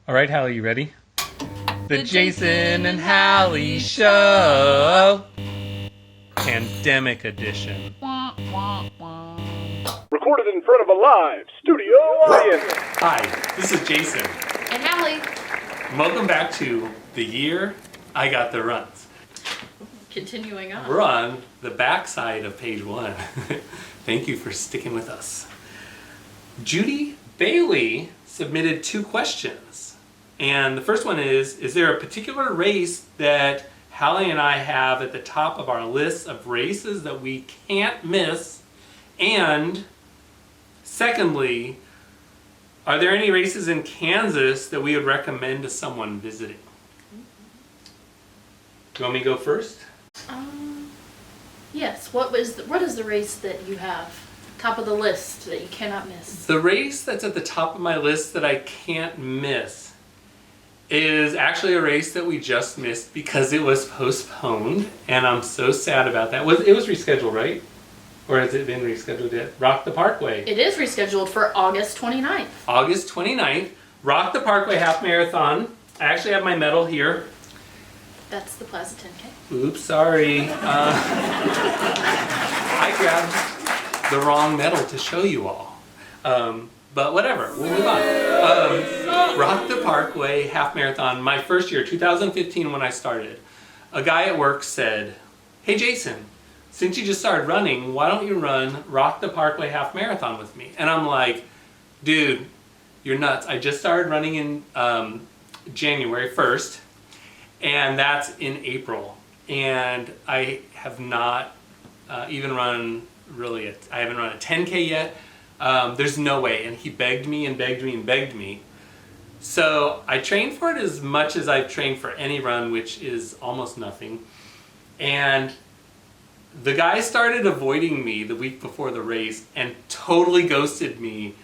All right, Hallie, you ready? The Jason and Hallie Show, Pandemic Edition. Recorded in front of a live studio audience. Hi, this is Jason. And Hallie. Welcome back to the year I got the runs. Continuing on. We're on the backside of page 1. Thank you for sticking with us. Judy Bailey submitted 2 questions. And the first one is there a particular race that Hallie and I have at the top of our list of races that we can't miss? And secondly, are there any races in Kansas that we would recommend to someone visiting? Do you want me to go first? Yes. What is the race that you have top of the list that you cannot miss? The race that's at the top of my list that I can't miss is actually a race that we just missed because it was postponed, and I'm so sad about that. It was rescheduled, right? Or has it been rescheduled yet? Rock the Parkway. It is rescheduled for August 29th. August 29th, Rock the Parkway Half Marathon. I actually have my medal here. That's the Plaza 10K. Oops, sorry. I grabbed the wrong medal to show you all. But whatever, we'll move on. Rock the Parkway Half Marathon, my first year, 2015 when I started. A guy at work said, "Hey Jason, since you just started running, why don't you run Rock the Parkway Half Marathon with me?" And I'm like, dude, you're nuts. I just started running in January 1st, and that's in April. And I have not even run I haven't run a 10K yet. There's no way. And he begged me and begged me and begged me. So I trained for it as much as I've trained for any run, which is almost nothing. And the guy started avoiding me the week before the race and totally ghosted me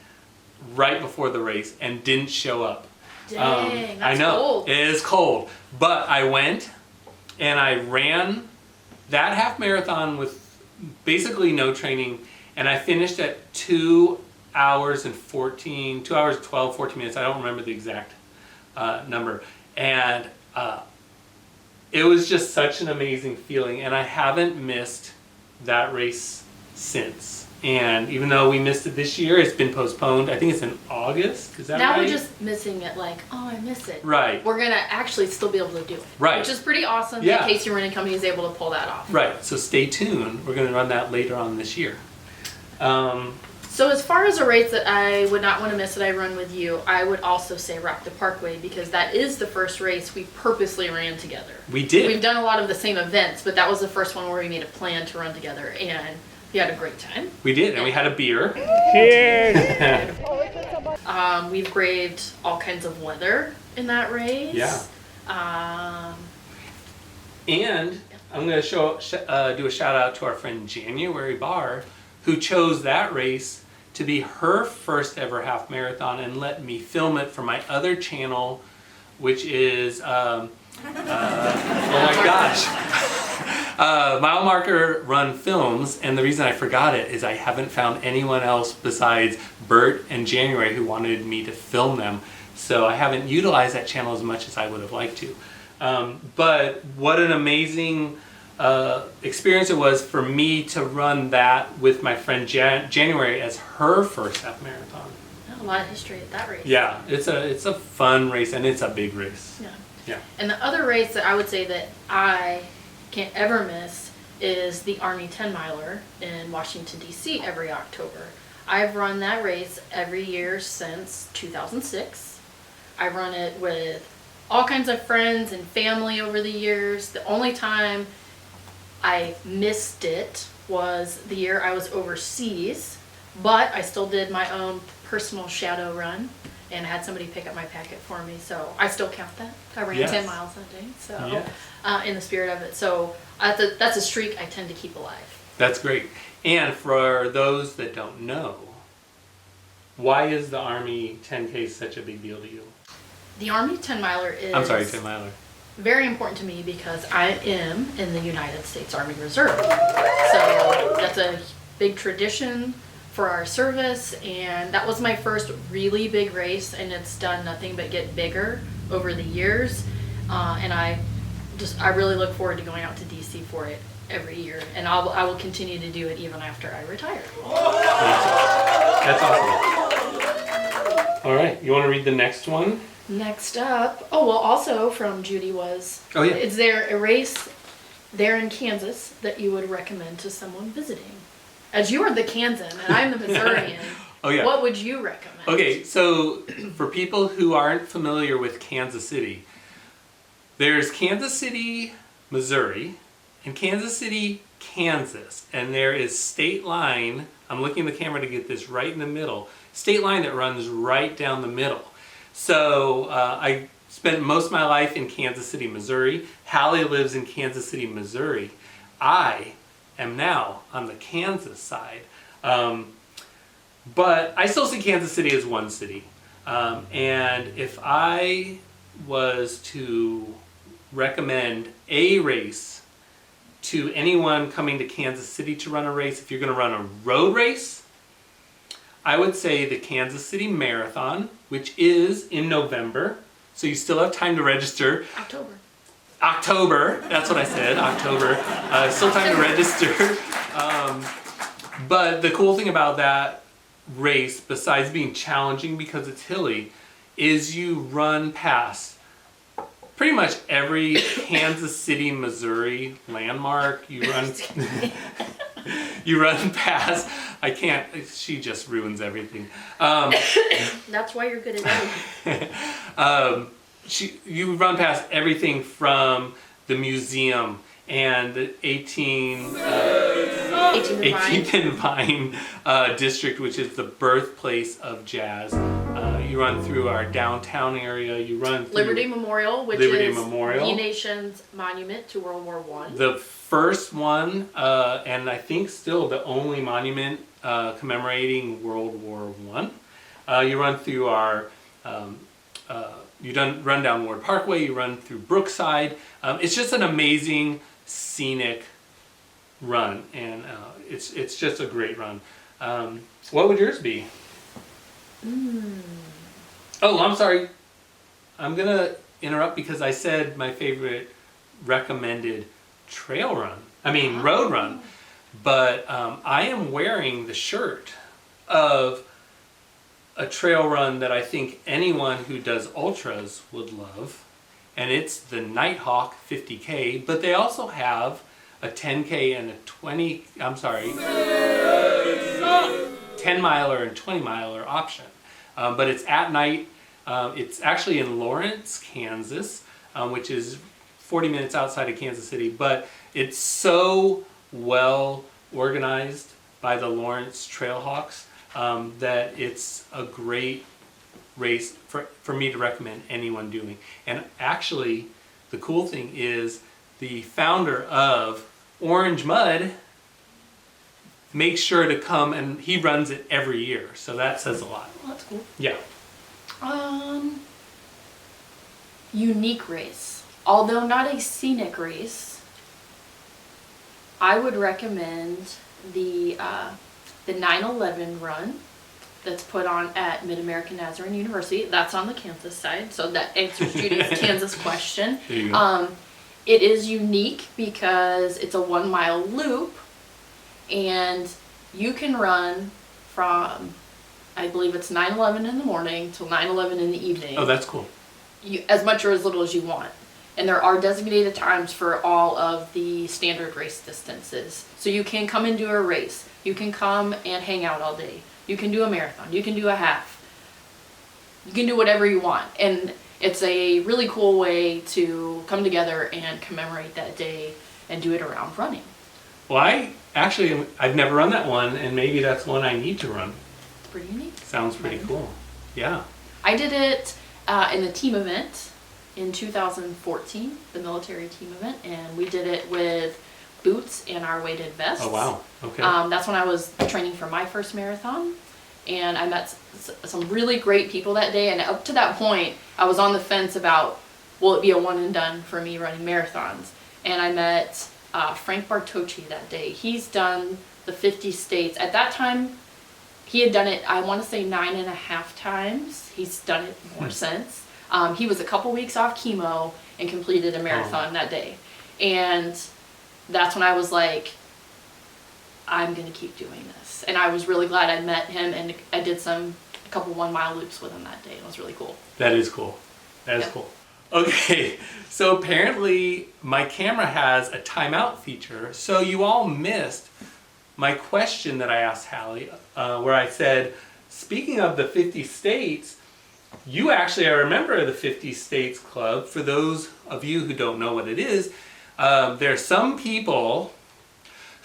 right before the race and didn't show up. Dang, that's I know, cold. it is cold. But I went and I ran that half marathon with basically no training, and I finished at 2 hours 12, 14 minutes. I don't remember the exact number. And it was just such an amazing feeling, and I haven't missed that race since. And even though we missed it this year, it's been postponed. I think it's in August. Is that now right? We're just missing it like, oh, I miss it. Right. We're going to actually still be able to do it. Right. Which is pretty awesome Yeah. in case your running company is able to pull that off. Right. So stay tuned. We're going to run that later on this year. So as far as a race that I would not want to miss that I run with you, I would also say Rock the Parkway, because that is the first race we purposely ran together. We did. We've done a lot of the same events, but that was the first one where we made a plan to run together, and we had a great time. We did, and we had a beer. Cheers! We've braved all kinds of weather in that race. Yeah. And I'm going to do a shout out to our friend January Barr, who chose that race to be her first ever half marathon and let me film it for my other channel, which is, oh my gosh, Mile Marker Run Films. And the reason I forgot it is I haven't found anyone else besides Bert and January who wanted me to film them. So I haven't utilized that channel as much as I would have liked to. But what an amazing experience it was for me to run that with my friend January as her first half marathon. A lot of history at that race. Yeah, it's a fun race, and it's a big race. Yeah. Yeah. And the other race that I would say that I can't ever miss is the Army 10 miler in Washington, D.C. every October. I've run that race every year since 2006. I run it with all kinds of friends and family over the years. The only time I missed it was the year I was overseas, but I still did my own personal shadow run and had somebody pick up my packet for me, so I still count that. I ran Yes. 10 miles that day, so Yes. in the spirit of it. So that's a streak I tend to keep alive. That's great. And for those that don't know, why is the Army 10K such a big deal to you? The Army 10 miler is... I'm sorry, 10 miler. Very important to me because I am in the United States Army Reserve. So that's a big tradition for our service, and that was my first really big race, and it's done nothing but get bigger over the years. And I really look forward to going out to DC for it every year, and I will continue to do it even after I retire. That's awesome. All right, you want to read the next one? Next up, also from Judy was, is there a race there in Kansas that you would recommend to someone visiting? As you are the Kansan and I'm the Missourian, what would you recommend? Okay, so for people who aren't familiar with Kansas City, there's Kansas City, Missouri, and Kansas City, Kansas. And there is state line, I'm looking at the camera to get this right in the middle, state line that runs right down the middle. So I spent most of my life in Kansas City, Missouri. Hallie lives in Kansas City, Missouri. I am now on the Kansas side. But I still see Kansas City as one city. And if I was to recommend a race to anyone coming to Kansas City to run a race, if you're going to run a road race, I would say the Kansas City Marathon, which is in November. So you still have time to register. October, that's what I said, October. Still time to register. But the cool thing about that race, besides being challenging because it's hilly, is you run past pretty much every Kansas City, Missouri landmark. You run past, she just ruins everything. That's why you're good at everything. You run past everything from the museum and the 18th and Vine district, which is the birthplace of jazz. You run through our downtown area. You run through Liberty Memorial, which is the nation's monument to World War I. The first one, and I think still the only monument commemorating World War I. You run through our run down Ward Parkway, you run through Brookside. It's just an amazing scenic run, and it's just a great run. What would yours be? Oh, I'm sorry. I'm going to interrupt because I said my favorite recommended road run. But I am wearing the shirt of a trail run that I think anyone who does ultras would love, and it's the Nighthawk 50K, but they also have a 10K and a 10 miler and 20 miler option. But it's at night. It's actually in Lawrence, Kansas, which is 40 minutes outside of Kansas City, but it's so well organized by the Lawrence Trailhawks that it's a great race for me to recommend anyone doing. And actually, the cool thing is the founder of Orange Mud makes sure to come, and he runs it every year, so that says a lot. Well, that's cool. Yeah. Unique race. Although not a scenic race, I would recommend the 9/11 run that's put on at Mid-American Nazarene University. That's on the Kansas side, so that answers Judy's Kansas question. There you go. It is unique because it's a 1 mile loop, and you can run from, I believe it's 9/11 in the morning till 9/11 in the evening. Oh, that's cool. As much or as little as you want. And there are designated times for all of the standard race distances. So you can come and do a race. You can come and hang out all day. You can do a marathon. You can do a half. You can do whatever you want. And it's a really cool way to come together and commemorate that day and do it around running. Well, I've never run that one, and maybe that's one I need to run. It's pretty unique. Sounds pretty cool. Yeah. I did it in a team event in 2014, the military team event, and we did it with boots and our weighted vests. Oh, wow. Okay. That's when I was training for my first marathon, and I met some really great people that day, and up to that point, I was on the fence about, will it be a one and done for me running marathons? And I met Frank Bartocci that day. He's done the 50 states. At that time, He had done it, I want to say 9.5 times. He's done it more since. He was a couple weeks off chemo and completed a marathon that day. And that's when I was like, I'm going to keep doing this. And I was really glad I met him, and I did a couple 1 mile loops with him that day. It was really cool. That is cool. That is cool. Okay, so apparently my camera has a timeout feature. So you all missed my question that I asked Hallie, where I said, speaking of the 50 states, you actually are a member of the 50 States Club. For those of you who don't know what it is, there are some people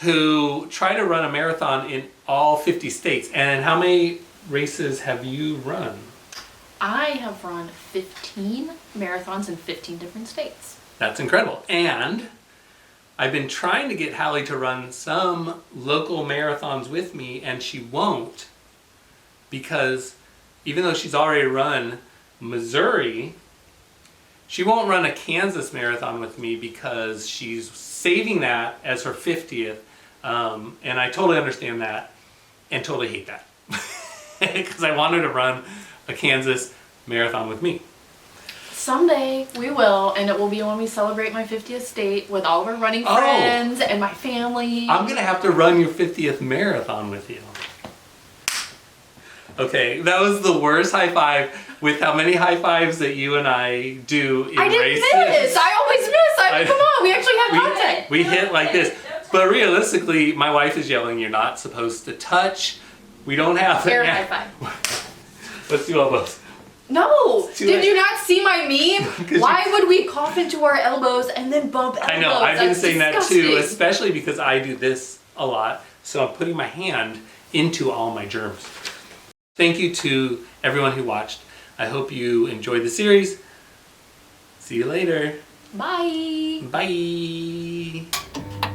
who try to run a marathon in all 50 states. And how many races have you run? I have run 15 marathons in 15 different states. That's incredible. And I've been trying to get Hallie to run some local marathons with me, and she won't, because even though she's already run Missouri, she won't run a Kansas marathon with me because she's saving that as her 50th. And I totally understand that and totally hate that. Because I want her to run a Kansas marathon with me. Someday we will, and it will be when we celebrate my 50th state with all of our running friends and my family. I'm going to have to run your 50th marathon with you. Okay, that was the worst high five with how many high fives that you and I do in races. I didn't miss. I always miss. Come on, we actually have contact. We hit like this. But realistically, my wife is yelling, you're not supposed to touch. We don't have Air high five. Let's do elbows. No! Did you not see my meme? Why would we cough into our elbows and then bump elbows? I know, I've been saying disgusting. that too, especially because I do this a lot. So I'm putting my hand into all my germs. Thank you to everyone who watched. I hope you enjoyed the series. See you later. Bye. Bye.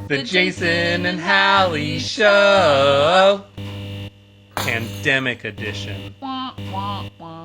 The Jason and Hallie Show. Pandemic edition. Wah, wah, wah.